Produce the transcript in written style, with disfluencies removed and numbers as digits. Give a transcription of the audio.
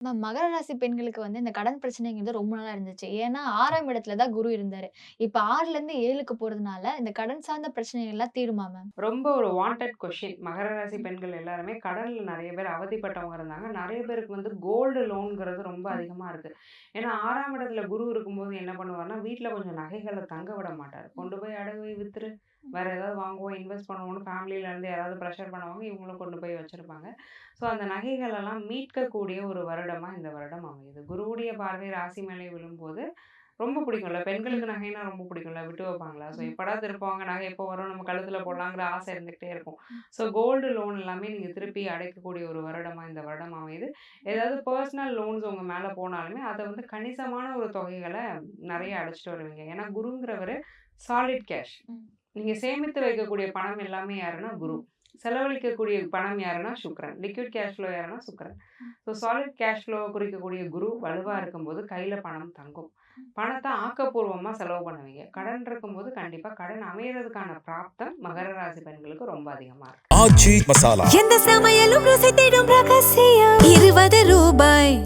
மகர ராசி பெண்களுக்கு வந்து இந்த கடன் பிரச்சனைங்கிறது ரொம்ப நாளா இருந்துச்சு. ஏன்னா 6ஆம் இடத்துல தான் குரு இருந்தாரு. இப்ப 6லருந்து 7க்கு போறதுனால இந்த கடன் சார்ந்த பிரச்சனைகள் எல்லாம் தீருமா மேம்? ரொம்ப ஒரு வாண்டட் கொஸ்டின். மகர ராசி பெண்கள் எல்லாருமே கடன்ல நெறைய பேர் அவதிப்பட்டவங்க இருந்தாங்க. நெறைய பேருக்கு வந்து கோல்டு லோன்ங்கிறது ரொம்ப அதிகமா இருக்கு. ஏன்னா 6ஆம் இடத்துல குரு இருக்கும்போது என்ன பண்ணுவாருன்னா, வீட்ல கொஞ்சம் நகைகள தங்க விட மாட்டாரு. கொண்டு போய் அடகு வை வித்துரு, வேற ஏதாவது வாங்குவோம், இன்வெஸ்ட் பண்ணுவோம்னு ஃபேமிலில இருந்து யாராவது பிரஷர் பண்ணுவாங்க. இவங்களும் கொண்டு போய் வச்சிருப்பாங்க. ஸோ அந்த நகைகள் எல்லாம் மீட்கக்கூடிய ஒரு வருடமா இந்த வருடம் அமையுது. குருவுடைய பார்வை ராசி மேலே விழும்போது ரொம்ப பிடிக்கும்ல. பெண்களுக்கு நகைன்னா ரொம்ப பிடிக்கும்ல. விட்டு வைப்பாங்களா? ஸோ எப்படா திருப்புவாங்க, நகை எப்போ வரும், நம்ம கழுத்துல போடலாங்கிற ஆசை இருந்துகிட்டே இருக்கும். ஸோ கோல்டு லோன் எல்லாமே நீங்க திருப்பி அடைக்கக்கூடிய ஒரு வருடமா இந்த வருடம் அமையுது. ஏதாவது பெர்சனல் லோன்ஸ் உங்க மேல போனாலுமே, அத வந்து கணிசமான ஒரு தொகைகள நெறைய அடைச்சுட்டு வருவீங்க. ஏன்னா குருங்கிறவரு சாலிட் கேஷ். நீங்க சேமித்து வைக்கக்கூடிய பணம் எல்லாமே யாருன்னா குரு. செலவழிக்கக்கூடிய பணம் யாருன்னா சுக்கிரன். லிக்விட் கேஷ் ஃப்ளோ யாருன்னா சுக்கிரன். ஸோ சாலிட் கேஷ் ஃப்ளோவ குறிக்கக்கூடிய குரு வலுவா இருக்கும்போது கையில பணம் தங்கும். பணத்த ஆக்கப்பூர்வமா செலவு பண்ணுவீங்க. கடன் இருக்கும்போது கண்டிப்பா கடன் அமையறதுக்கான பிராப்தம் மகர ராசி பெண்களுக்கு ரொம்ப அதிகமா இருக்கு. ஆச்சி மசாலா. எந்த சமையலும் ருசி தேடும் ரகசியம் 20 ரூபாய்.